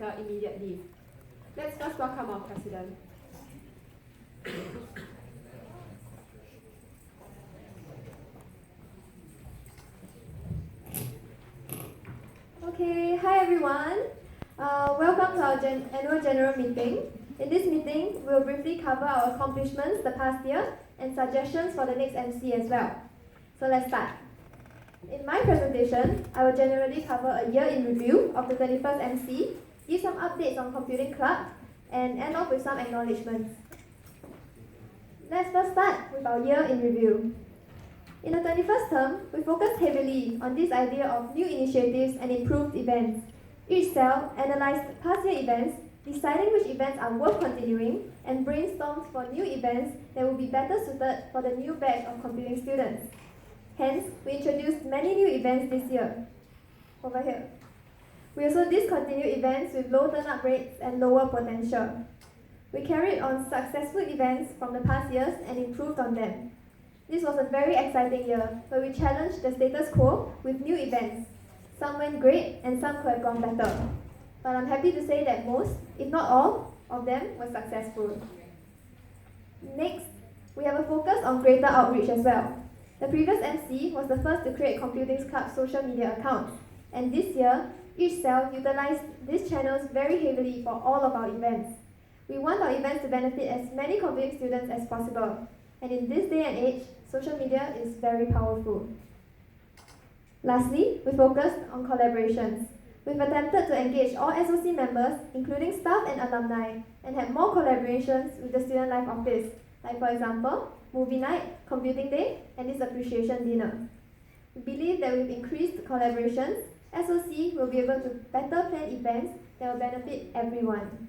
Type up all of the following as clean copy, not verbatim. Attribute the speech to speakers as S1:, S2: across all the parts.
S1: matter immediately. Let's first welcome our President.
S2: Okay, hi everyone. Welcome to our annual general meeting. In this meeting, we'll briefly cover our accomplishments the past year and suggestions for the next MC as well. So let's start. In my presentation, I will generally cover a year in review of the 31st MC, give some updates on Computing Club, and end off with some acknowledgements. Let's first start with our year in review. In the 21st term, we focused heavily on this idea of new initiatives and improved events. Each cell analyzed past year events, deciding which events are worth continuing, and brainstormed for new events that will be better suited for the new batch of computing students. Hence, we introduced many new events this year. Over here. We also discontinued events with low turn-up rates and lower potential. We carried on successful events from the past years and improved on them. This was a very exciting year, where we challenged the status quo with new events. Some went great and some could have gone better. But I'm happy to say that most, if not all, of them were successful. Next, we have a focus on greater outreach as well. The previous MC was the first to create Computing Club's social media accounts, and this year, each cell utilized these channels very heavily for all of our events. We want our events to benefit as many computing students as possible, and in this day and age, social media is very powerful. Lastly, we focused on collaborations. We've attempted to engage all SOC members, including staff and alumni, and had more collaborations with the Student Life Office, like for example, movie night, computing day, and this appreciation dinner. We believe that with increased collaborations, SOC will be able to better plan events that will benefit everyone.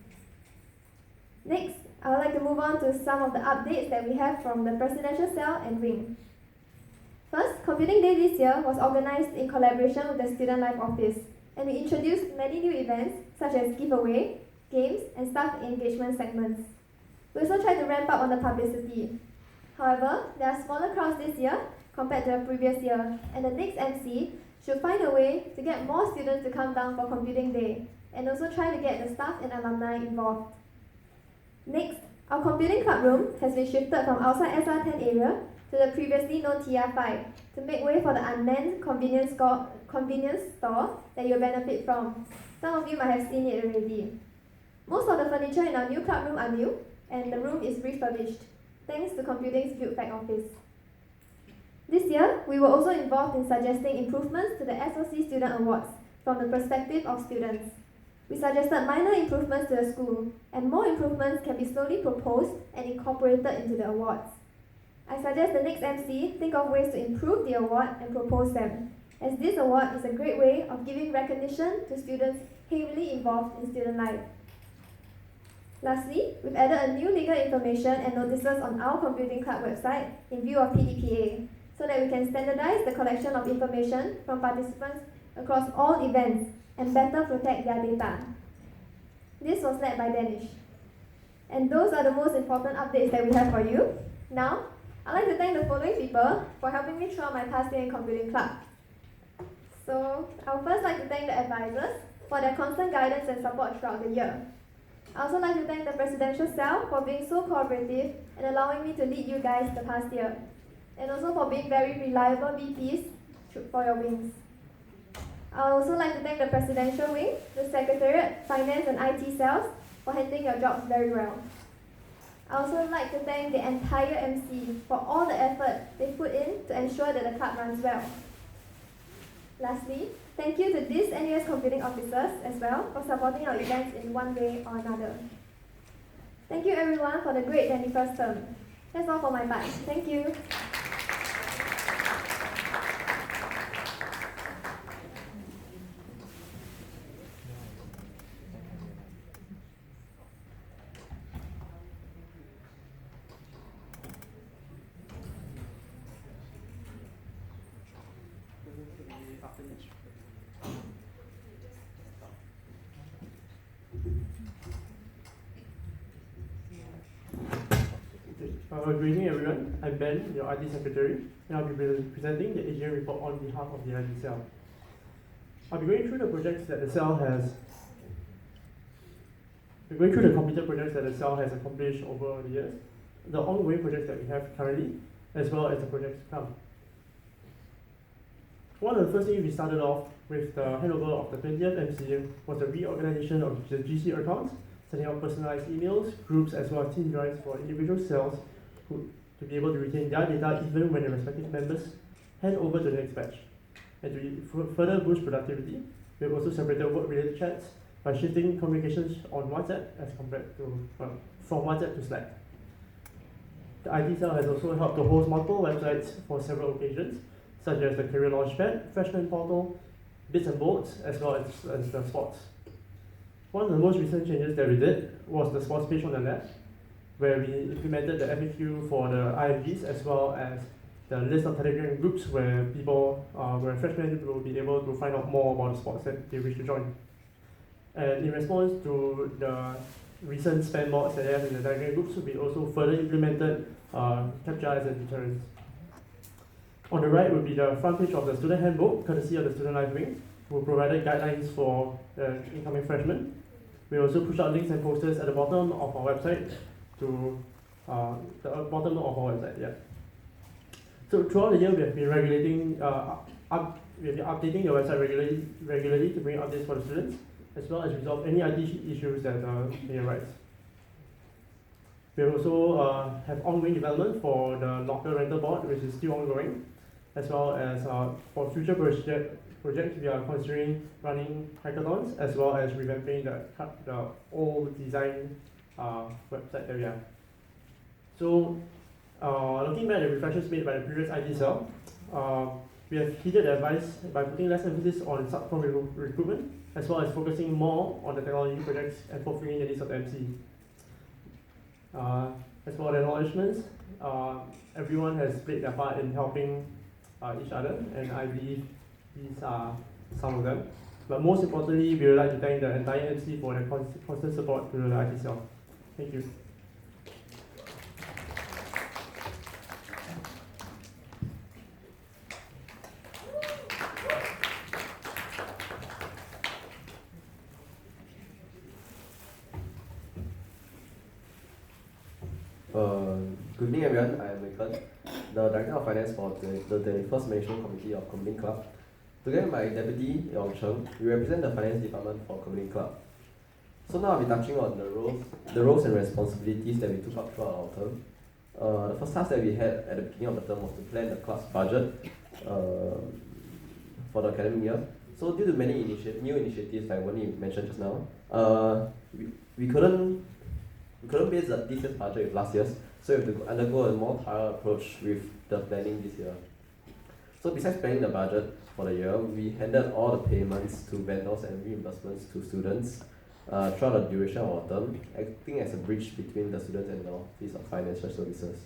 S2: Next, I would like to move on to some of the updates that we have from the Presidential Cell and Wing. First, Computing Day this year was organized in collaboration with the Student Life Office, and we introduced many new events such as giveaway, games, and staff engagement segments. We also tried to ramp up on the publicity. However, there are smaller crowds this year compared to the previous year, and the next MC should find a way to get more students to come down for Computing Day, and also try to get the staff and alumni involved. Next, our Computing Club room has been shifted from outside SR10 area to the previously known TR5 to make way for the unmanned convenience store that you'll benefit from. Some of you might have seen it already. Most of the furniture in our new club room are new, and the room is refurbished, thanks to Computing's Build Back Office. This year, we were also involved in suggesting improvements to the SOC Student Awards from the perspective of students. We suggested minor improvements to the school, and more improvements can be slowly proposed and incorporated into the awards. I suggest the next MC think of ways to improve the award and propose them, as this award is a great way of giving recognition to students heavily involved in student life. Lastly, we've added a new legal information and notices on our Computing Club website in view of PDPA, so that we can standardize the collection of information from participants across all events and better protect their data. This was led by Danish. And those are the most important updates that we have for you. Now, I'd like to thank the following people for helping me throughout my past year in Computing Club. So, I would first like to thank the advisors for their constant guidance and support throughout the year. I also like to thank the Presidential Cell for being so cooperative and allowing me to lead you guys the past year, and also for being very reliable VPs for your wings. I would also like to thank the Presidential Wing, the Secretariat, Finance and IT cells for handling your jobs very well. I also like to thank the entire MC for all the effort they put in to ensure that the club runs well. Lastly, thank you to these NUS computing officers as well for supporting our events in one way or another. Thank you everyone for the great 21st term. That's all for my part. Thank you.
S3: Good evening everyone, I'm Ben, your IT Secretary, and I'll be presenting the AGM report on behalf of the IT Cell. I'll be going through the projects that the Cell has going through the completed projects that the cell has accomplished over the years, the ongoing projects that we have currently, as well as the projects to come. One of the first things we started off with the handover of the 20th MC was the reorganization of the GC accounts, setting up personalized emails, groups, as well as team drives for individual cells to be able to retain their data even when the respective members hand over to the next batch. And to further boost productivity, we have also separated work-related chats by shifting communications on WhatsApp as compared to from WhatsApp to Slack. The IT cell has also helped to host multiple websites for several occasions, such as the Career Launchpad, Freshman Portal, Bits and Bolts, as well as the sports. One of the most recent changes that we did was the sports page on the left, where we implemented the FAQ for the IFGs as well as the list of Telegram groups where where freshmen will be able to find out more about the sports that they wish to join. And in response to the recent spam bots that they have in the Telegram groups, we also further implemented CAPTCHA as a deterrent. On the right will be the front page of the student handbook, courtesy of the Student Life Wing, who provided guidelines for the incoming freshmen. We also push out links and posters at the bottom of our website So throughout the year, we have been updating the website regularly to bring updates for the students, as well as resolve any IT issues that may arise. We also have ongoing development for the locker rental board, which is still ongoing, as well as for future projects, we are considering running hackathons, as well as revamping the old design website that we have. So, looking back at the reflections made by the previous IT cell, we have heeded the advice by putting less emphasis on sub-com recruitment, as well as focusing more on the technology projects and fulfilling the needs of the MC. As for the acknowledgements, everyone has played their part in helping each other, and I believe these are some of them. But most importantly, we would like to thank the entire MC for their constant support to the IT cell. Thank you.
S4: Good evening everyone, I am Wickon, the Director of Finance for the 21st Management Committee of Community Club. Together with my Deputy, Yong Cheng, we represent the Finance Department for Community Club. So now I'll be touching on the roles and responsibilities that we took up throughout our term. The first task that we had at the beginning of the term was to plan the club's budget for the academic year. So due to many new initiatives like Wendy mentioned just now, we couldn't base this year's budget with last year's, so we have to undergo a more thorough approach with the planning this year. So besides planning the budget for the year, we handled all the payments to vendors and reimbursements to students throughout the duration of our term, acting as a bridge between the students and the Office of Financial Services.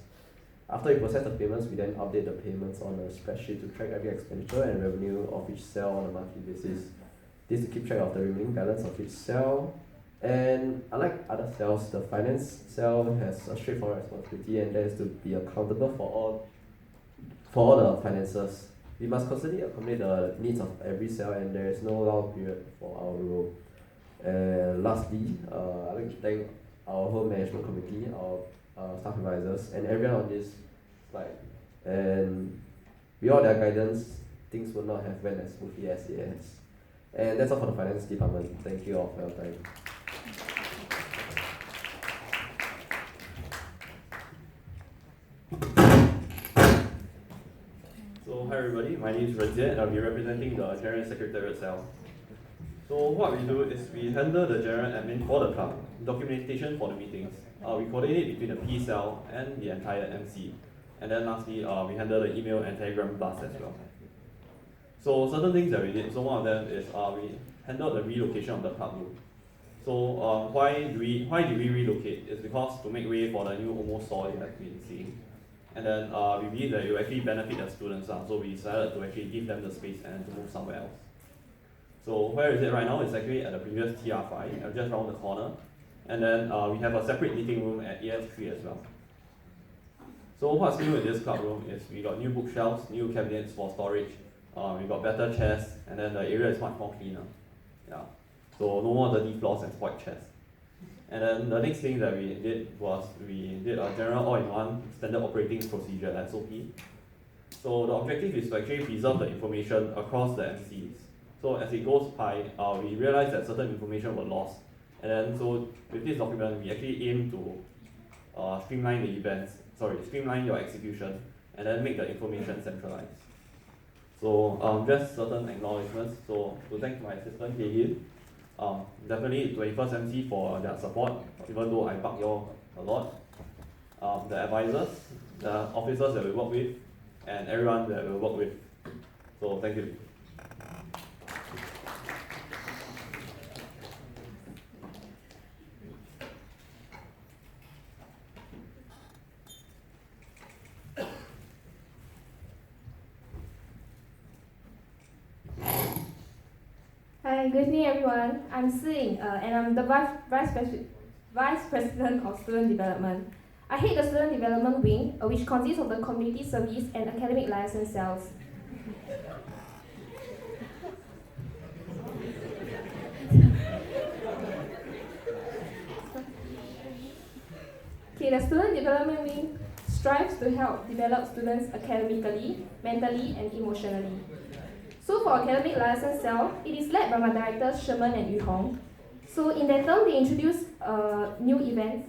S4: After we process the payments, we then update the payments on a spreadsheet to track every expenditure and revenue of each cell on a monthly basis. This to keep track of the remaining balance of each cell. And unlike other cells, the finance cell has a straightforward responsibility, and that is to be accountable for all the finances. We must constantly accommodate the needs of every cell, and there is no lull period for our role. And lastly, I'd like to thank our whole management committee, our staff advisors, and everyone on this slide. And without their guidance, things would not have went as smoothly as it has. And that's all for the finance department. Thank you all for your time.
S5: So hi everybody, my name is Razia and I'll be representing the General Secretariat cell. So what we do is we handle the general admin for the club, documentation for the meetings. We coordinate between the P cell and the entire MC. And then lastly, we handle the email and Telegram blast as well. So certain things that we did, so one of them is we handled the relocation of the club room. So why did we relocate? It's because to make way for the new OMO store you have been seeing. And then we believe that it will actually benefit the students, so we decided to actually give them the space and to move somewhere else. So where is it right now? It's actually at the previous TR5, just around the corner. And then we have a separate meeting room at ES3 as well. So what's new in this club room is we got new bookshelves, new cabinets for storage, we got better chairs, and then the area is much more cleaner. Yeah. So no more dirty floors and spoiled chairs. And then the next thing that we did was we did a general all-in-one standard operating procedure (SOP). So the objective is to actually preserve the information across the MCs. So as it goes by, we realized that certain information were lost. And then so with this document, we actually aim to streamline your execution and then make the information centralized. So just certain acknowledgements. So to thank my assistant Kaylin, definitely 21st MC for their support, even though I bug y'all a lot. The advisors, the officers that we work with, and everyone that we work with. So thank you.
S1: Hi, good evening everyone. I'm Si and I'm the Vice President of Student Development. I head the Student Development Wing, which consists of the Community Service and Academic Liaison cells. The Student Development Wing strives to help develop students academically, mentally, and emotionally. So for Academic Liaison Cell, it is led by my directors Sherman and Yu Hong. So in that term, they introduce new events.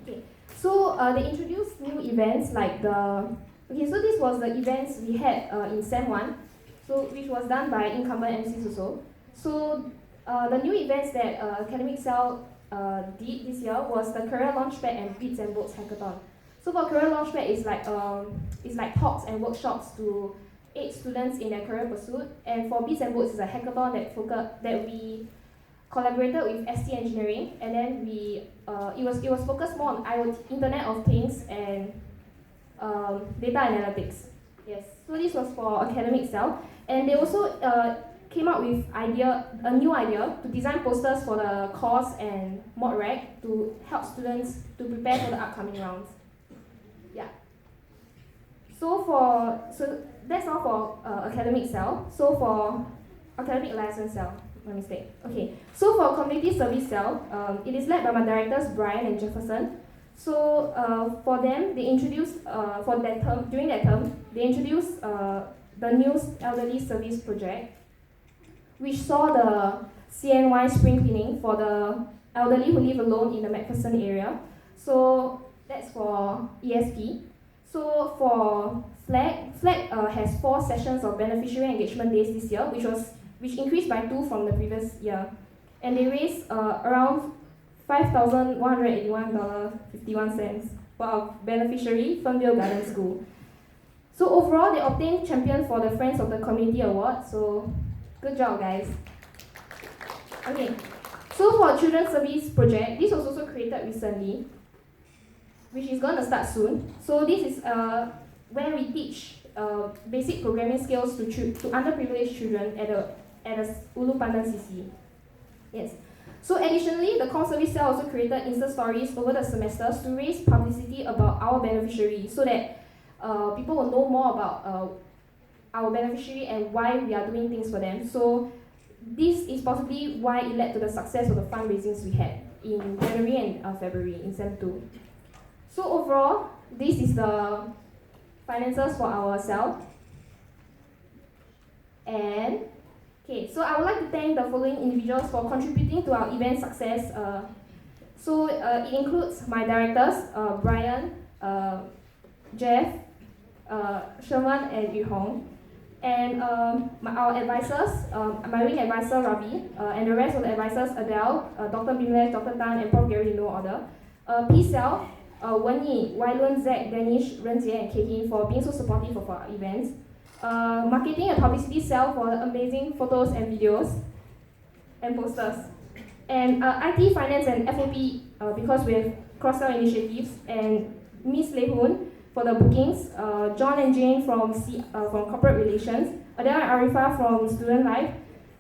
S1: Okay. So they introduced new events like so this was the events we had in Sem 1, so which was done by incumbent MCs also. So the new events that Academic Cell did this year was the Career Launchpad and Bits and Boats Hackathon. So for Career Launchpad, it's like talks and workshops to aid students in their career pursuit, and for Bits and Boats is a hackathon that we collaborated with ST Engineering, and then it was focused more on IoT, Internet of Things, and data analytics. Yes, so this was for Academic Cell, and they also came up with a new idea to design posters for the course and mod rec to help students to prepare for the upcoming rounds. Yeah. So that's all for Academic Cell. So for Academic Liaison Cell, my mistake. Okay. So for Community Service Cell, it is led by my directors Brian and Jefferson. So for them, they introduced during that term, they introduced the new Elderly Service Project, which saw the CNY spring cleaning for the elderly who live alone in the MacPherson area. So that's for ESP. So for FLAG has 4 sessions of beneficiary engagement days this year, which increased by 2 from the previous year, and they raised around $5,181.51 for our beneficiary, Fernvale Garden School. So overall, they obtained champion for the Friends of the Community Award. So good job, guys. Okay, so for Children's Service Project, this was also created recently, which is going to start soon. So this is where we teach basic programming skills to underprivileged children at the Ulu Pandan CC. Yes. So additionally, the Core Service Cell also created Insta stories over the semesters to raise publicity about our beneficiary, so that people will know more about our beneficiary and why we are doing things for them. So this is possibly why it led to the success of the fundraisings we had in January and February in Sem 2. So overall, this is the finances for our cell. And okay, so I would like to thank the following individuals for contributing to our event success. It includes my directors, Brian, Jeff, Sherman, and Yu Hong, and our advisors, my wing advisor Ravi, and the rest of the advisors, Adele, Dr. Bimlesh, Dr. Tan, and Prof. Gary in no order. P-Cell, Wen Yi, Wailun, Zach, Danish, Renjie, and Kehin for being so supportive of our events. Marketing and publicity cell for amazing photos and videos and posters. And IT, finance, and FOP because we have cross-sell initiatives, and Miss Lei Hoon for the bookings, John and Jane from corporate relations, Adele and Arifa from student life,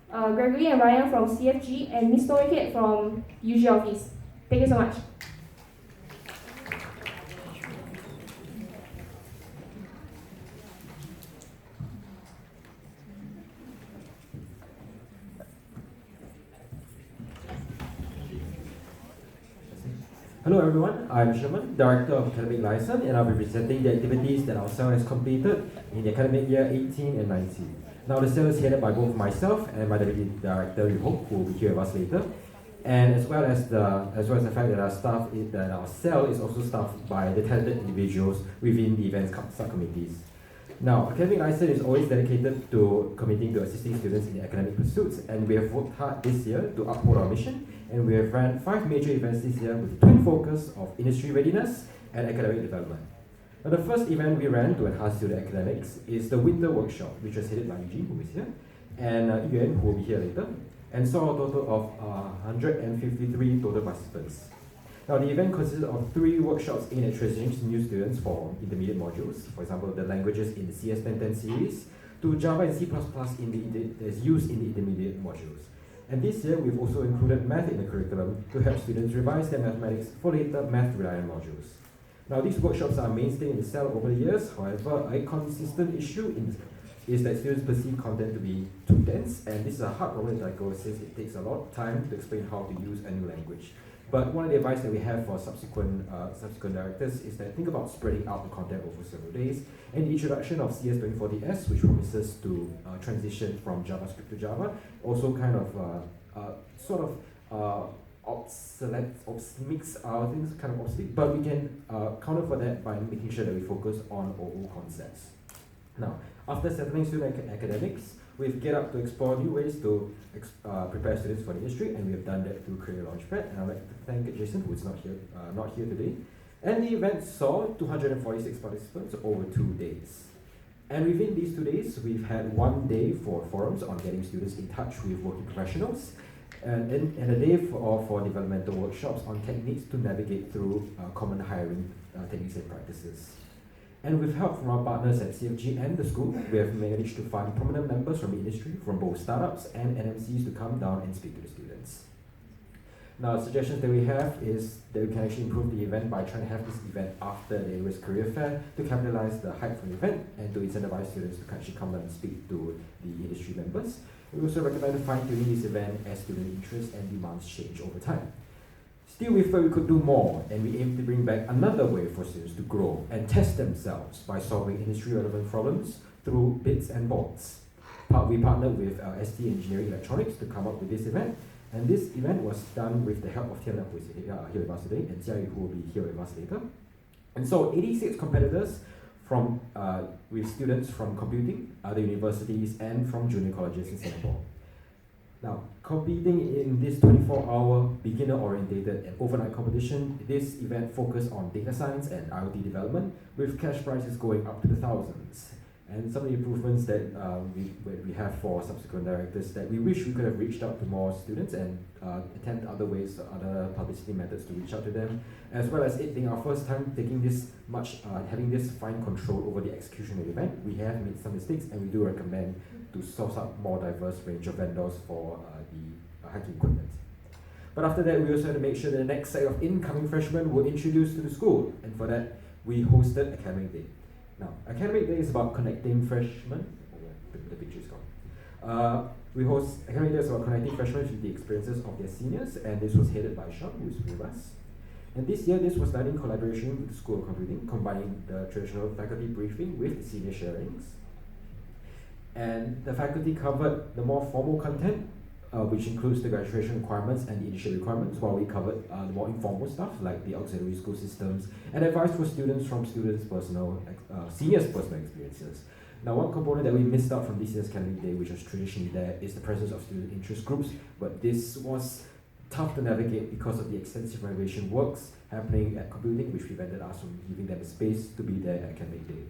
S1: Gregory and Ryan from CFG, and Miss Toriket from UG office. Thank you so much.
S6: Hello everyone, I'm Sherman, Director of Academic Liaison, and I'll be presenting the activities that our cell has completed in the academic year 18 and 19. Now the cell is headed by both myself and my Deputy Director, Yu Hong, who will be here with us later. And as well as the fact that our cell is also staffed by the talented individuals within the events subcommittees. Now, Academic Liaison is always dedicated to committing to assisting students in their academic pursuits, and we have worked hard this year to uphold our mission, and we have run 5 major events this year with twin focus of industry readiness and academic development. Now, the first event we ran to enhance student academics is the winter workshop, which was headed by Eugene, who is here, and Yuan, who will be here later, and saw a total of 153 total participants. Now, the event consisted of 3 workshops aimed at transitioning new students for intermediate modules, for example, the languages in the CS1010 series, to Java and C++ that is used in the intermediate modules. And this year, we've also included math in the curriculum to help students revise their mathematics for later math-reliant modules. Now, these workshops are a mainstay in the cell over the years. However, a consistent issue is that students perceive content to be too dense, and this is a hard problem to tackle since it takes a lot of time to explain how to use a new language. But one of the advice that we have for subsequent directors is that think about spreading out the content over several days, and the introduction of CS2040S, which promises to transition from JavaScript to Java, also kind of makes our things kind of obsolete, but we can counter for that by making sure that we focus on OO concepts. Now, after settling student academics, we've get up to explore new ways to prepare students for the industry, and we have done that through Career Launchpad. And I'd like to thank Jason, who is not here today. And the event saw 246 participants over 2 days. And within these 2 days, we've had 1 day for forums on getting students in touch with working professionals, and a day for developmental workshops on techniques to navigate through common hiring techniques and practices. And with help from our partners at CFG and the school, we have managed to find prominent members from the industry, from both startups and NMCs, to come down and speak to the students. Now, suggestions that we have is that we can actually improve the event by trying to have this event after the AWS Career Fair to capitalize the hype from the event and to incentivize students to actually come down and speak to the industry members. We also recommend fine-tuning this event as student interest and demands change over time. Still, we felt we could do more, and we aim to bring back another way for students to grow and test themselves by solving industry-relevant problems through bits and boards. We partnered with ST Engineering Electronics to come up with this event, and this event was done with the help of Tiana, who is here with us today, and Jia Yu, who will be here with us later. And so 86 competitors with students from computing, other universities, and from junior colleges in Singapore. Now, competing in this 24-hour beginner-oriented and overnight competition, this event focused on data science and IoT development, with cash prizes going up to the thousands. And some of the improvements that we have for subsequent directors that we wish we could have reached out to more students and attempt other ways, other publicity methods to reach out to them, as well as it being our first time taking this having this fine control over the execution of the event. We have made some mistakes, and we do recommend to source out more diverse range of vendors for the hiking equipment. But after that, we also had to make sure that the next set of incoming freshmen were introduced to the school, and for that, we hosted Academic Day. Now, Academic Day is about connecting freshmen. The picture is gone. Academic Day is about connecting freshmen with the experiences of their seniors, and this was headed by Sean, who is with us. And this year, this was done in collaboration with the School of Computing, combining the traditional faculty briefing with the senior sharings. And the faculty covered the more formal content, which includes the graduation requirements and the initial requirements, while we covered the more informal stuff like the auxiliary school systems and advice for students from seniors' personal experiences. Now, one component that we missed out from this year's Academic Day, which was traditionally there, is the presence of student interest groups, but this was tough to navigate because of the extensive renovation works happening at computing, which prevented us from giving them the space to be there at Academic Day.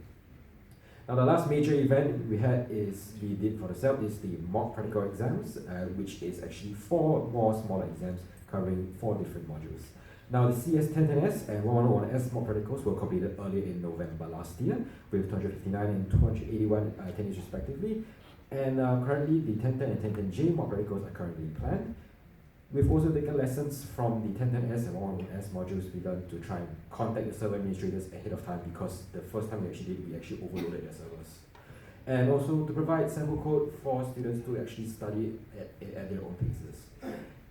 S6: Now, the last major event we did for the cell is the mock practical exams, which is actually 4 more smaller exams covering 4 different modules. Now, the CS1010S and 1101S mock practicals were completed earlier in November last year with 259 and 281 attendees respectively. And currently, the 1010 and 1010J mock practicals are currently planned. We've also taken lessons from the 1010S and 1101S modules. We learned to try and contact the server administrators ahead of time, because the first time we actually overloaded their servers. And also to provide sample code for students to actually study at their own paces.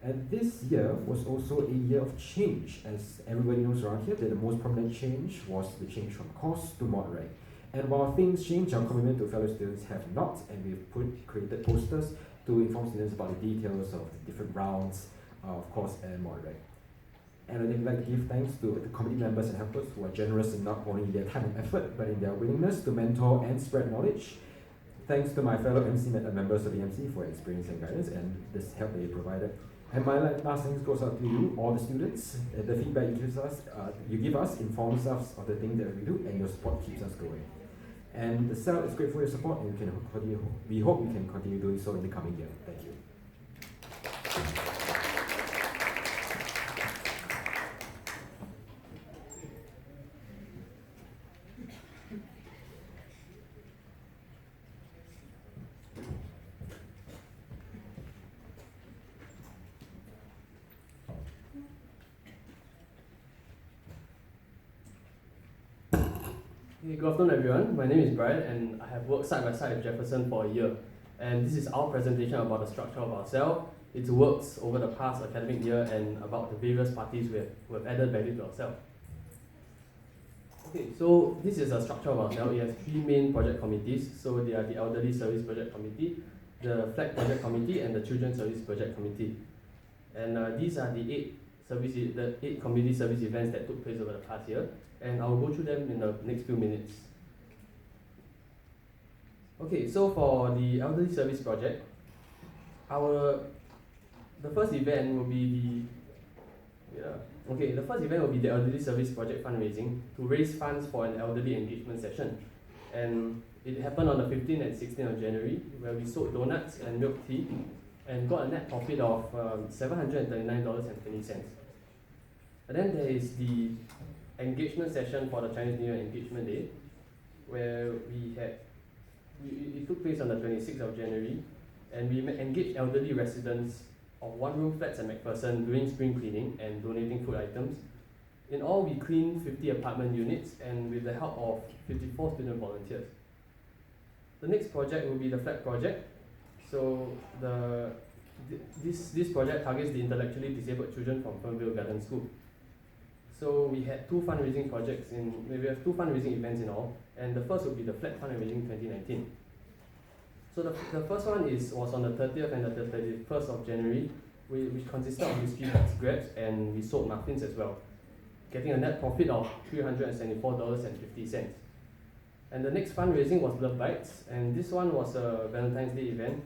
S6: And this year was also a year of change, as everybody knows around here that the most prominent change was the change from course to mod reg. And while things change, our commitment to fellow students have not, and we've created posters to inform students about the details of the different rounds of course and mod reg. And I'd like to give thanks to the committee members and helpers who are generous in not only their time and effort, but in their willingness to mentor and spread knowledge. Thanks to my fellow MC members of the MC for experience and guidance and this help that you provided. And my last thanks goes out to you, all the students. The feedback you give us informs us of the things that we do, and your support keeps us going. And the CEL is grateful for your support, and we hope we can continue doing so in the coming year. Thank you.
S7: Hey, good afternoon everyone. My name is Brian and I have worked side by side with Jefferson for a year. And this is our presentation about the structure of our CEL, its works over the past academic year, and about the various parties who have added value to our CEL. Okay, so this is the structure of our CEL. It has three main project committees. So they are the Elderly Service Project Committee, the Flag Project Committee, and the Children's Service Project Committee. And these are the eight community service events that took place over the past year. And I'll go through them in the next few minutes. Okay, so for the Elderly Service Project, the first event will be the Elderly Service Project fundraising to raise funds for an elderly engagement session. And it happened on the 15th and 16th of January, where we sold donuts and milk tea and got a net profit of $739.20. And then there is the engagement session for the Chinese New Year Engagement Day, where it took place on the 26th of January, and we engaged elderly residents of one-room flats at MacPherson doing spring cleaning and donating food items. In all, we cleaned 50 apartment units and with the help of 54 student volunteers. The next project will be the Flag Project. So this project targets the intellectually disabled children from Fernvale Garden School. So we have two fundraising events in all, and the first will be the Flag Fundraising 2019. So the first one was on the 30th and the 31st of January, which consisted of mystery box grabs, and we sold muffins as well, getting a net profit of $374.50. And the next fundraising was Love Bites, and this one was a Valentine's Day event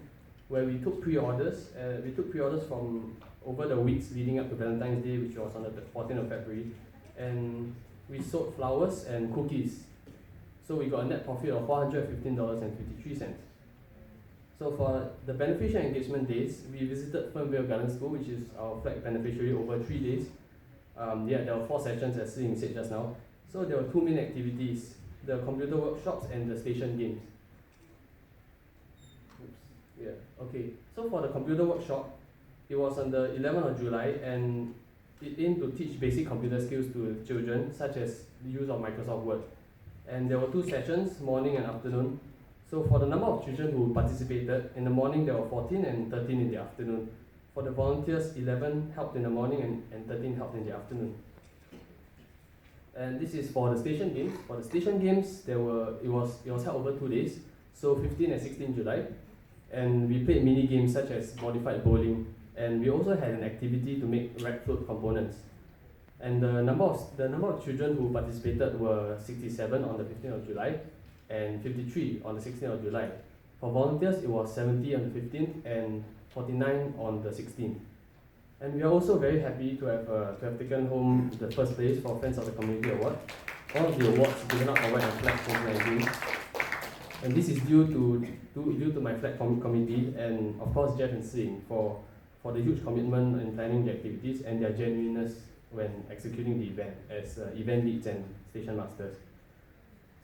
S7: where we took pre-orders. We took pre-orders from over the weeks leading up to Valentine's Day, which was on the 14th of February, and we sold flowers and cookies. So we got a net profit of $415.53. So for the beneficial engagement days, we visited Fernvale Garden School, which is our flag beneficiary, over 3 days. There were 4 sessions, as Sing said just now. So there were 2 main activities: the computer workshops and the station games. So for the computer workshop, it was on the 11th of July, and it aimed to teach basic computer skills to children, such as the use of Microsoft Word. And there were 2 sessions, morning and afternoon. So for the number of children who participated, in the morning there were 14 and 13 in the afternoon. For the volunteers, 11 helped in the morning and 13 helped in the afternoon. And this is for the station games. For the station games, it was held over 2 days, so 15 and 16 July. And we played mini games such as modified bowling, and we also had an activity to make red float components. And the number of children who participated were 67 on the 15th of July and 53 on the 16th of July. For volunteers, it was 70 on the 15th and 49 on the 16th. And we are also very happy to have taken home the first place for Friends of the Community Award. All of the awards given out for White and Flag 2019. And this is due to my flag committee and of course Jeff and Sing for the huge commitment in planning the activities and their genuineness when executing the event as event leads and station masters.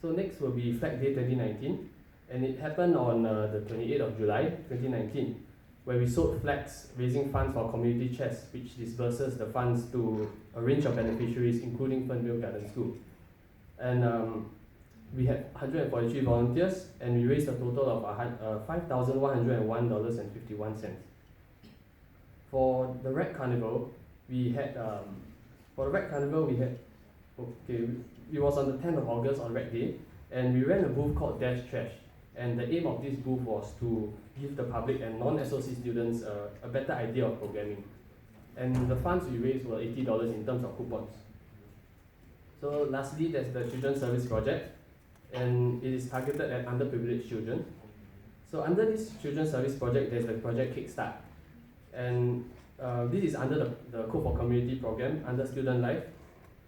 S7: So next will be Flag Day 2019, and it happened on the 28th of July 2019, where we sold flags raising funds for community chest, which disburses the funds to a range of beneficiaries, including Fernvale Garden School. And we had 143 volunteers, and we raised a total of $5,101.51. For the Red Carnival, we had okay, it was on the 10th of August on Red Day, and we ran a booth called Dash Trash. And the aim of this booth was to give the public and non-SOC students a better idea of programming. And the funds we raised were $80 in terms of coupons. So lastly, there's the Children's Service Project, and it is targeted at underprivileged children. So under this Children's Service Project, there's the Project Kickstart. And this is under the Code for Community program, under Student Life.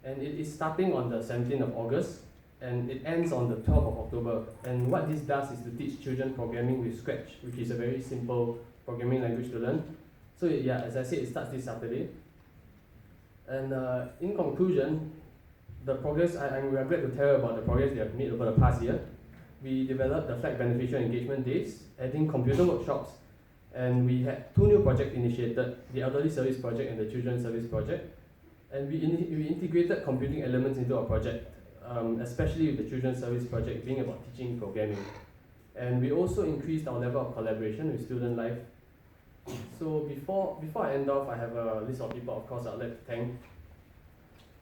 S7: And it is starting on the 17th of August, and it ends on the 12th of October. And what this does is to teach children programming with Scratch, which is a very simple programming language to learn. So yeah, as I said, it starts this Saturday. And in conclusion, we are glad to tell you about the progress we have made over the past year. We developed the Flag Beneficial Engagement Days, adding computer workshops, and we had 2 new projects initiated, the Elderly Service Project and the Children's Service Project. And we integrated computing elements into our project, especially with the Children's Service Project being about teaching programming. And we also increased our level of collaboration with Student Life. So before I end off, I have a list of people, of course, I'd like to thank.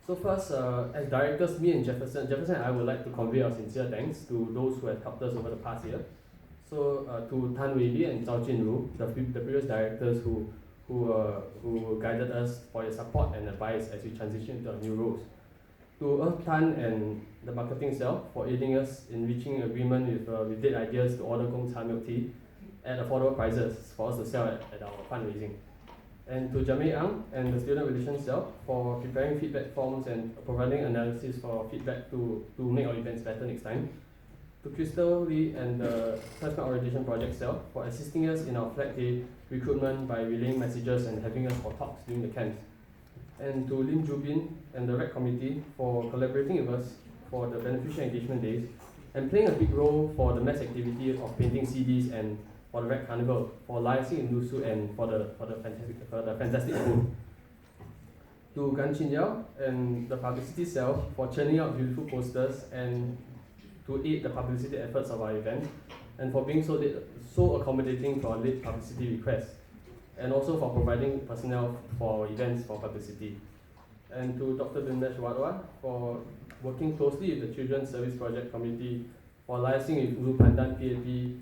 S7: So first, as directors, me and Jefferson and I would like to convey our sincere thanks to those who have helped us over the past year. So to Tan Wei Li and Zhao Jinru, the previous directors who guided us for your support and advice as we transition into our new roles. To Earth Tan and the marketing cell for aiding us in reaching agreement with Dead Ideas to order Gong Cha milk tea at affordable prices for us to sell at our fundraising. And to Jamie Ang and the Student Relations Cell for preparing feedback forms and providing analysis for feedback to make our events better next time. To Crystal Lee and the Classmate Orientation Project Cell for assisting us in our Flag Day recruitment by relaying messages and having us for talks during the camps. And to Lim Jubin and the Rec Committee for collaborating with us for the Beneficial Engagement Days and playing a big role for the mass activity of painting CDs and for the Red Carnival, for liaising in Lusu and for the fantastic food. To Gan Chin Yao and the publicity cell for churning out beautiful posters and to aid the publicity efforts of our event, and for being so accommodating to our late publicity requests, and also for providing personnel for our events for publicity. And to Dr. Dinesh Wadwa for working closely with the Children's Service Project Committee, for liaising with Ulu Pandan PAP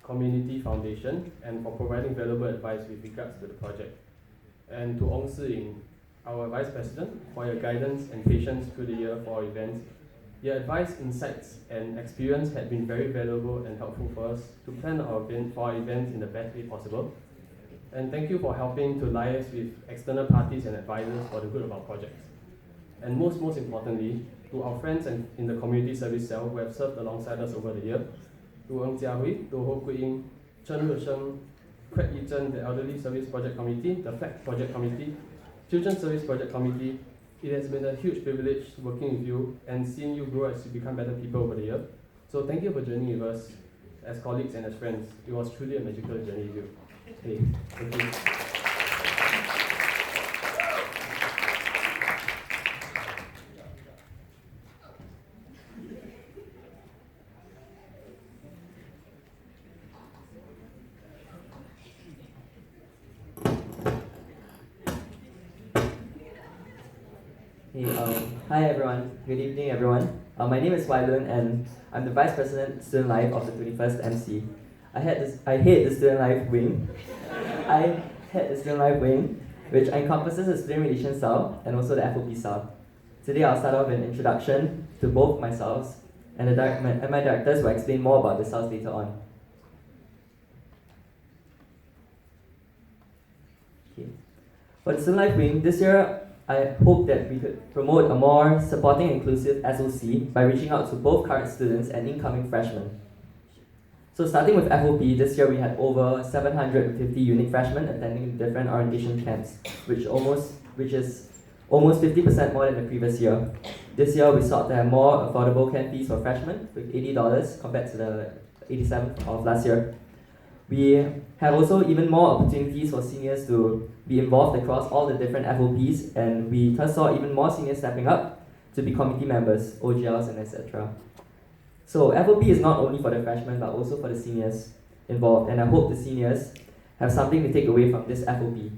S7: Community Foundation, and for providing valuable advice with regards to the project. And to Ong Si Ying, our Vice President, for your guidance and patience through the year for our events. Your advice, insights, and experience had been very valuable and helpful for us to plan our events in the best way possible. And thank you for helping to liaise with external parties and advisors for the good of our projects. And most importantly, to our friends in the Community Service Cell who have served alongside us over the year, to Ng Jia Hui, to Ho Kui Ying, Chen Ru Sheng, Craig Yi Chen, the Elderly Service Project Committee, the Flag Project Committee, Children's Service Project Committee. It has been a huge privilege working with you and seeing you grow as you become better people over the year. So thank you for journeying with us as colleagues and as friends. It was truly a magical journey with you. Hey, thank you.
S8: Hi everyone, good evening everyone. My name is Wai Lun and I'm the Vice President Student Life of the 21st MC. I head the Student Life wing. I head the Student Life wing, which encompasses the Student Relations Cell and also the FOP Cell. Today I'll start off with an introduction to both my cells, and my directors will explain more about the cells later on. Okay. For the Student Life wing, this year I hope that we could promote a more supporting and inclusive SOC by reaching out to both current students and incoming freshmen. So starting with FOP, this year we had over 750 unique freshmen attending different orientation camps, which is almost 50% more than the previous year. This year we sought to have more affordable camp fees for freshmen with $80 compared to the $87 of last year. We have also even more opportunities for seniors to be involved across all the different FOPs, and we thus saw even more seniors stepping up to be committee members, OGLs, and etc. So FOP is not only for the freshmen but also for the seniors involved, and I hope the seniors have something to take away from this FOP.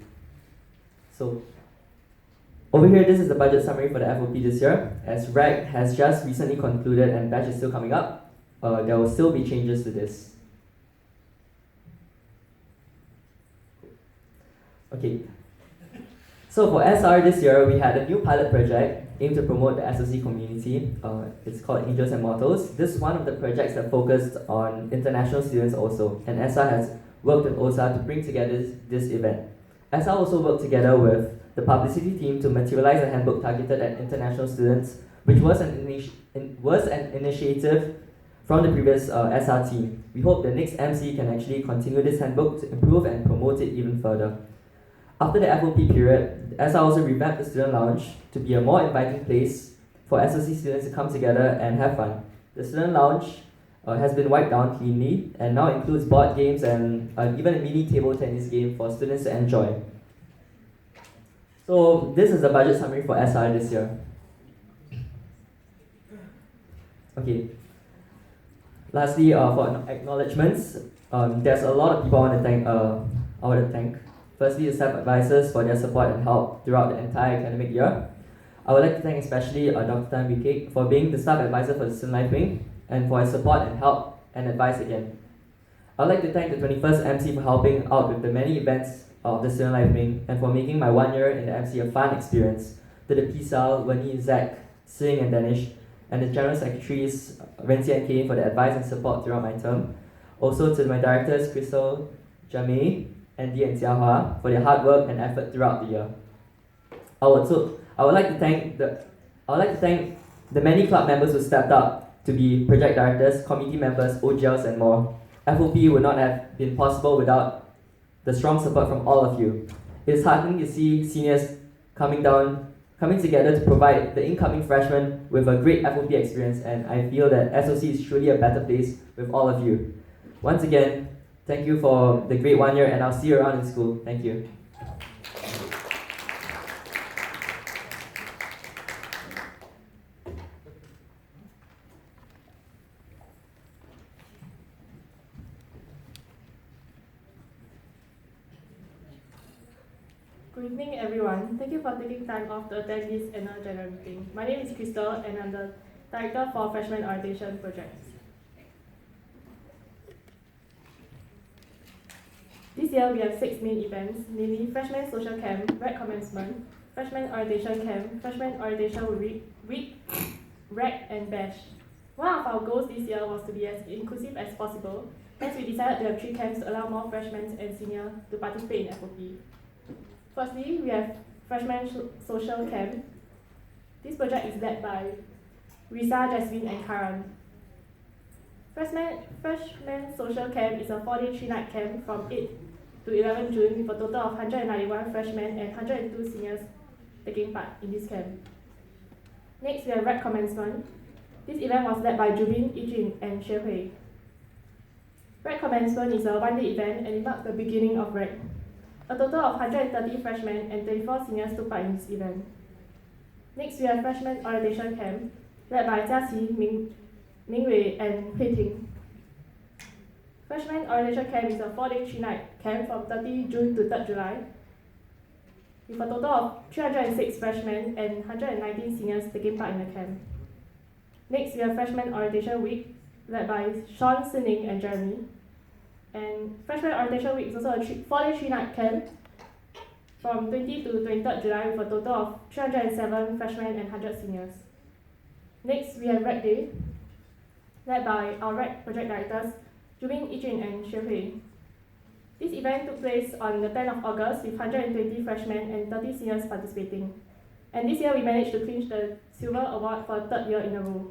S8: So over here, this is the budget summary for the FOP this year. As RAG has just recently concluded and batch is still coming up, there will still be changes to this. Okay. So for SR this year, we had a new pilot project aimed to promote the SOC community. It's called Angels and Mortals. This is one of the projects that focused on international students also, and SR has worked with OSA to bring together this event. SR also worked together with the publicity team to materialize a handbook targeted at international students, which was an initiative from the previous SR team. We hope the next MC can actually continue this handbook to improve and promote it even further. After the FOP period, SR also revamped the student lounge to be a more inviting place for SOC students to come together and have fun. The student lounge has been wiped down cleanly and now includes board games and even a mini table tennis game for students to enjoy. So this is the budget summary for SR this year. Okay. Lastly, for acknowledgements, there's a lot of people I want to thank. Firstly, the staff advisors for their support and help throughout the entire academic year. I would like to thank especially Dr. Tan Wee Kek for being the staff advisor for the Student Life Wing and for his support and help and advice again. I would like to thank the 21st MC for helping out with the many events of the Student Life Wing and for making my 1 year in the MC a fun experience. To the PSAL, Wenny, Zach, Sing and Danish, and the General Secretaries, Renzi and Kane for the advice and support throughout my term. Also to my directors, Crystal, Jamie, Andy and Xiahua for their hard work and effort throughout the year. I would like to thank the many club members who stepped up to be project directors, committee members, OGLs and more. FOP would not have been possible without the strong support from all of you. It is heartening to see seniors coming together to provide the incoming freshmen with a great FOP experience, and I feel that SOC is truly a better place with all of you. Once again, thank you for the great 1 year, and I'll see you around in school. Thank you.
S9: Good evening, everyone. Thank you for taking time off to attend this annual general meeting. My name is Crystal, and I'm the Director for Freshman Orientation Projects. This year, we have 6 main events, namely Freshman Social Camp, Rec Commencement, Freshman Orientation Camp, Freshman Orientation Week, Rec, and Bash. One of our goals this year was to be as inclusive as possible, hence we decided to have 3 camps to allow more freshmen and seniors to participate in FOP. Firstly, we have Freshman Social Camp. This project is led by Risa, Jasmine, and Karan. Freshman Social Camp is a 4-day 3-night camp from 8 to 11 June with a total of 191 freshmen and 102 seniors taking part in this camp. Next, we have Rec Commencement. This event was led by Jubin, Yijun, and Xue Hui. Rec Commencement is a 1-day event and it marks the beginning of Rec. A total of 130 freshmen and 34 seniors took part in this event. Next, we have Freshman Orientation Camp, led by Jiaqi, Mingwei, and Hui Ting. Freshman Orientation Camp is a 4-day 3-night camp from 30 June to 3rd July, with a total of 306 freshmen and 119 seniors taking part in the camp. Next, we have Freshman Orientation Week, led by Sean, Sining, and Jeremy. And Freshman Orientation Week is also a 4-day 3-night camp from 20 to 23rd July with a total of 307 freshmen and 100 seniors. Next, we have Rec Day, led by our Rec project directors, Jubin, Yijun, and Xue Hui. This event took place on the 10th of August with 120 freshmen and 30 seniors participating. And this year we managed to clinch the Silver Award for the 3rd year in a row.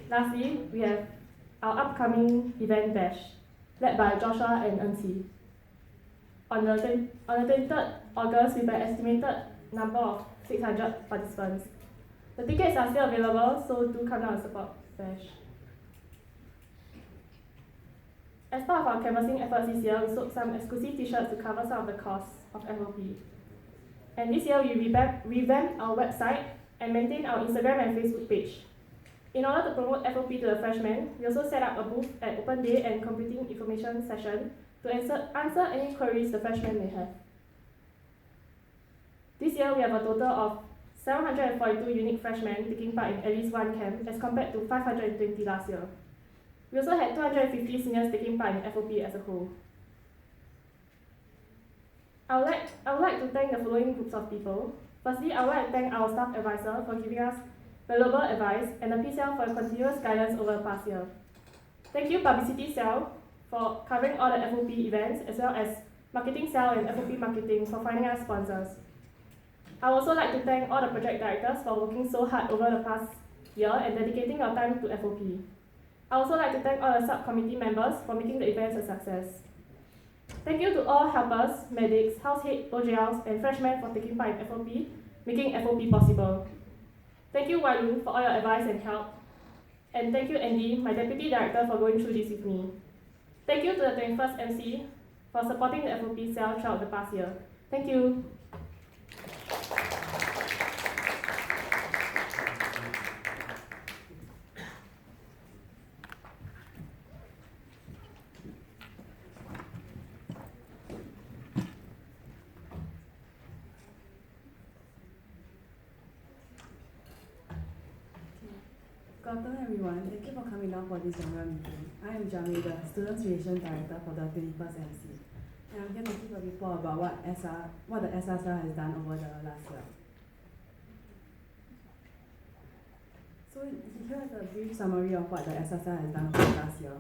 S9: Lastly, we have our upcoming event Bash, led by Joshua and Enqi. On the 23rd August, with an estimated number of 600 participants. The tickets are still available, so do come down and support Bash. As part of our canvassing efforts this year, we sold some exclusive t-shirts to cover some of the costs of FOP. And this year, we revamped our website and maintained our Instagram and Facebook page. In order to promote FOP to the freshmen, we also set up a booth at Open Day and Computing Information session to answer any queries the freshmen may have. This year, we have a total of 742 unique freshmen taking part in at least one camp as compared to 520 last year. We also had 250 seniors taking part in FOP as a whole. I would like to thank the following groups of people. Firstly, I would like to thank our staff advisor for giving us valuable advice and the PCL for continuous guidance over the past year. Thank you Publicity Cell for covering all the FOP events, as well as Marketing Cell and FOP Marketing for finding us sponsors. I would also like to thank all the project directors for working so hard over the past year and dedicating your time to FOP. I would also like to thank all the subcommittee members for making the events a success. Thank you to all helpers, medics, house head, OJLs, and freshmen for taking part in FOP, making FOP possible. Thank you Wai Lun for all your advice and help. And thank you Andy, my deputy director, for going through this with me. Thank you to the 21st MC for supporting the FOP cell throughout the past year. Thank you.
S10: Good afternoon everyone, thank you for coming down for this general meeting. I am Jamie, the Students Relations Director for the 21st MC. And I'm here to give a report about what the SRCell has done over the last year. So here is a brief summary of what the SRCell has done over the last year.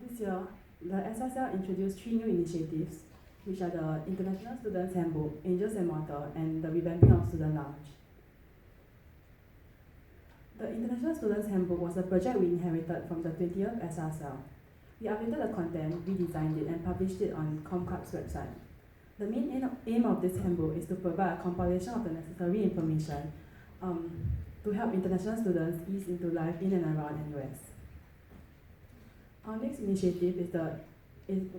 S10: This year, the SRCell introduced 3 new initiatives, which are the International Students Handbook, Angels and Mortar, and the revamping of Student Lounge. The International Students Handbook was a project we inherited from the 20th SRCell. We updated the content, redesigned it, and published it on ComClub's website. The main aim of this handbook is to provide a compilation of the necessary information to help international students ease into life in and around NUS. Our next initiative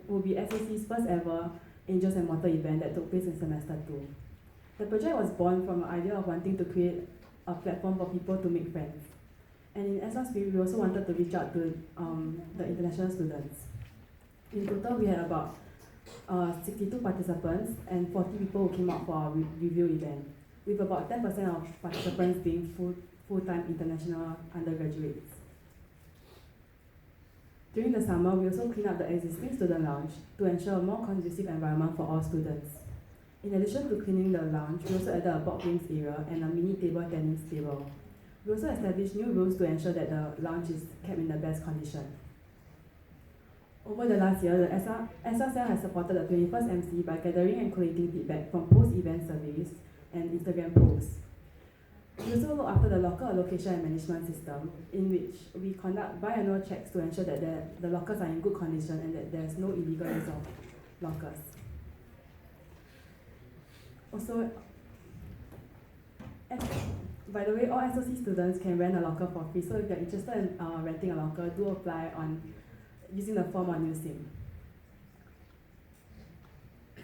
S10: will be SOC's first ever Angels and Mortar event that took place in semester 2. The project was born from the idea of wanting to create a platform for people to make friends. And in SRC, we also wanted to reach out to the international students. In total, we had about 62 participants and 40 people who came out for our review event, with about 10% of participants being full-time international undergraduates. During the summer, we also cleaned up the existing student lounge to ensure a more conducive environment for all students. In addition to cleaning the lounge, we also added a board games area and a mini table tennis table. We also established new rules to ensure that the lounge is kept in the best condition. Over the last year, the SRCell has supported the 21st MC by gathering and collating feedback from post-event surveys and Instagram posts. We also look after the locker allocation and management system, in which we conduct biannual checks to ensure that the lockers are in good condition and that there is no illegal use of lockers. Also, by the way, all SOC students can rent a locker for free, so if you're interested in renting a locker, do apply on using the form on USIM.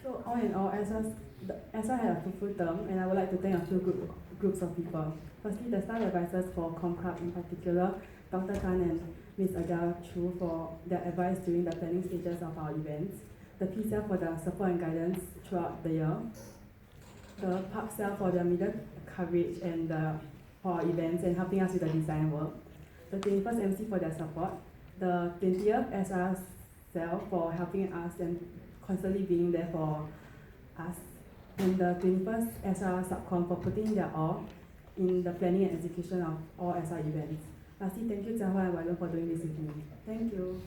S10: So all in all, SR had a fruitful term, and I would like to thank a few groups of people. Firstly, the staff advisors for ComClub, in particular, Dr. Khan and Ms. Adele Chu for their advice during the planning stages of our events, the PCL for their support and guidance throughout the year, the PubCell for their media coverage and for our events and helping us with the design work, the 21st MC for their support, the 20th SR Cell for helping us and constantly being there for us, and the 21st SR Subcom for putting their all in the planning and execution of all SR events. Lastly, thank you Jia Hua and Wai Lun for doing this with me. Thank you.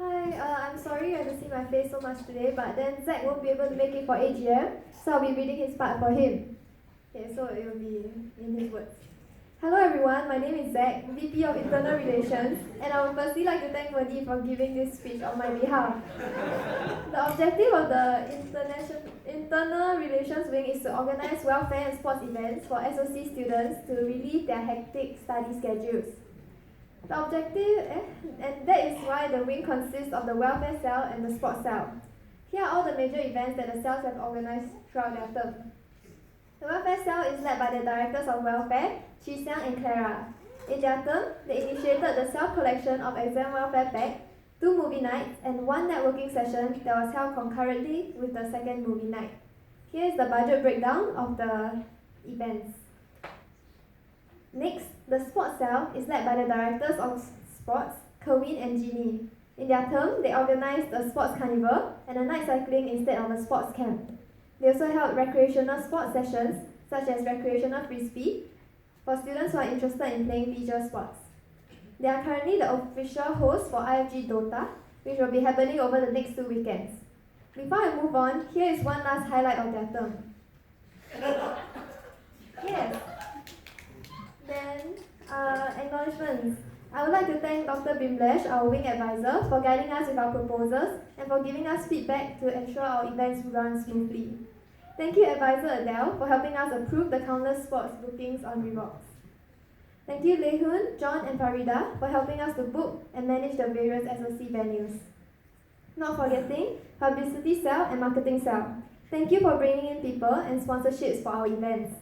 S2: Hi, I'm sorry you have to see my face so much today, but then Zach won't be able to make it for AGM, so I'll be reading his part for him. Okay, so it will be in his words. Hello everyone, my name is Zach, VP of Internal Relations, and I would firstly like to thank Wendy for giving this speech on my behalf. The objective of the Internal Relations Wing is to organize welfare and sports events for SOC students to relieve their hectic study schedules. The objective, and that is why the wing consists of the welfare cell and the sports cell. Here are all the major events that the cells have organized throughout their term. The welfare cell is led by the directors of welfare, Chi Xiang and Clara. In their term, they initiated the self-collection of exam welfare pack, 2 movie nights, and 1 networking session that was held concurrently with the second movie night. Here is the budget breakdown of the events. Next, the sports cell is led by the directors of sports, Kerwin and Jeannie. In their term, they organized a sports carnival and a night cycling instead of a sports camp. They also held recreational sports sessions, such as recreational frisbee, for students who are interested in playing leisure sports. They are currently the official host for IFG Dota, which will be happening over the next 2 weekends. Before I move on, here is one last highlight of their term. Yes. Then, acknowledgements. I would like to thank Dr. Bimlesh, our wing advisor, for guiding us with our proposals and for giving us feedback to ensure our events run smoothly. Thank you, Advisor Adele, for helping us approve the countless sports bookings on Revox. Thank you, Lei Hun, John, and Farida, for helping us to book and manage the various SOC venues. Not forgetting Publicity Cell and Marketing Cell. Thank you for bringing in people and sponsorships for our events.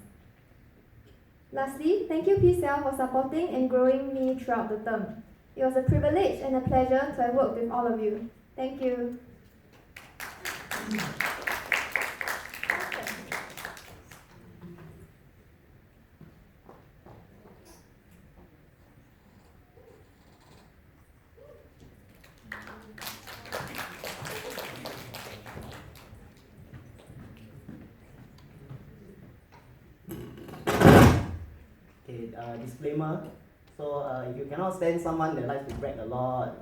S2: Lastly, thank you P-Cell for supporting and growing me throughout the term. It was a privilege and a pleasure to have worked with all of you. Thank you.
S11: Okay, disclaimer. So if you cannot stand someone that likes to brag a lot,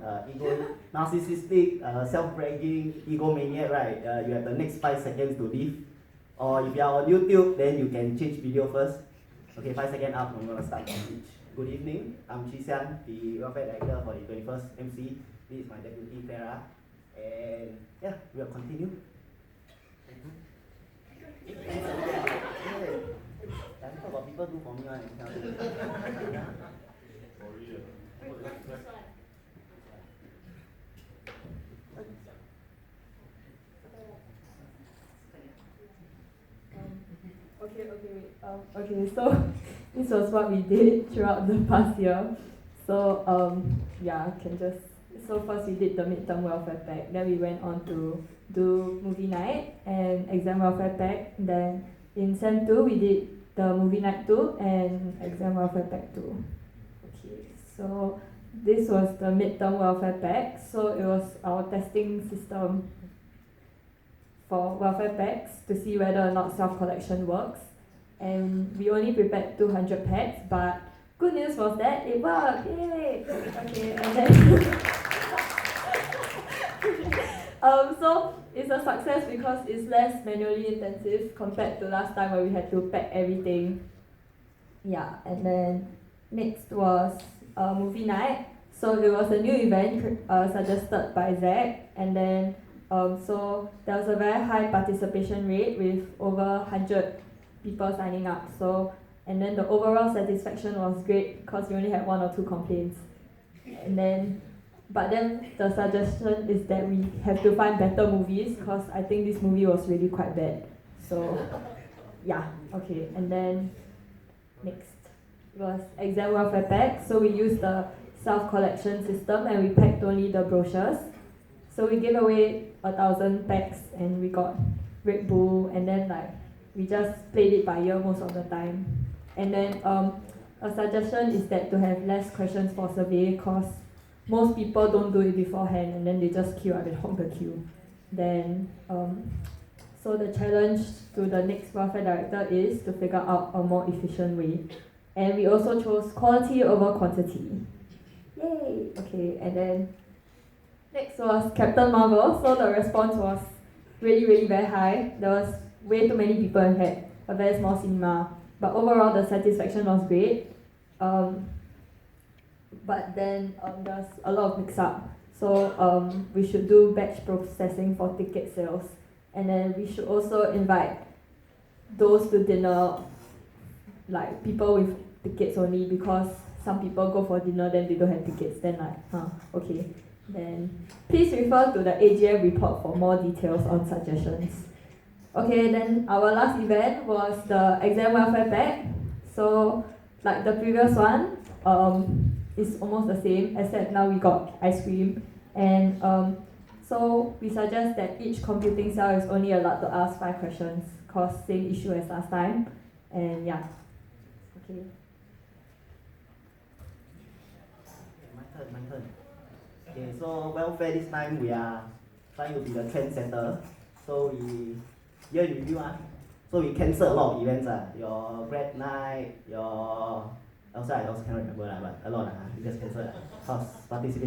S11: narcissistic, self-bragging, egomaniac, right? You have the next 5 seconds to leave. Or if you are on YouTube, then you can change video first. Okay, 5 seconds up, I'm gonna start on each. Good evening, I'm Chi Xiang, the welfare director for the 21st MC. This is my deputy Clara, and yeah, we'll continue. That's what people do for me, right?
S12: Okay, so this was what we did throughout the past year. So yeah, so first we did the midterm welfare pack, then we went on to do movie night and exam welfare pack. Then in Sem 2 we did the movie night 2 and exam welfare pack 2. Okay, so this was the midterm welfare pack. So it was our testing system for welfare packs to see whether or not self-collection works. And we only prepared 200 packs, but good news was that it worked! Yay! Okay, and then so it's a success because it's less manually intensive compared to last time where we had to pack everything. Yeah, and then next was movie night. So it was a new event suggested by Zach, and then so there was a very high participation rate with over 100 people signing up. So and then the overall satisfaction was great because we only had 1 or 2 complaints. And then but then the suggestion is that we have to find better movies because I think this movie was really quite bad. So yeah, okay. And then next was exam welfare pack. So we used the self-collection system and we packed only the brochures. So we gave away 1,000 packs and we got Red Bull, and then like we just played it by ear most of the time. And then a suggestion is that to have less questions for survey because most people don't do it beforehand and then they just queue up and hog the queue. Then so the challenge to the next welfare director is to figure out a more efficient way. And we also chose quality over quantity. Yay! Okay, and then next was Captain Marvel. So the response was really very high. There was way too many people and had a very small cinema. But overall the satisfaction was great. But then there's a lot of mix-up. So we should do batch processing for ticket sales. And then we should also invite those to dinner, like people with tickets only, because some people go for dinner, then they don't have tickets, then okay. Then please refer to the AGM report for more details on suggestions. Okay, then our last event was the exam welfare pack. So like the previous one, it's almost the same, except now we got ice cream. And so we suggest that each computing cell is only allowed to ask 5 questions, cause same issue as last time. And yeah. Okay.
S11: My turn. Okay, so welfare this time we are trying to be the trendsetter. So we year review so we cancel a lot of events your grad night, your I also cannot remember but a lot we just cancel cause participation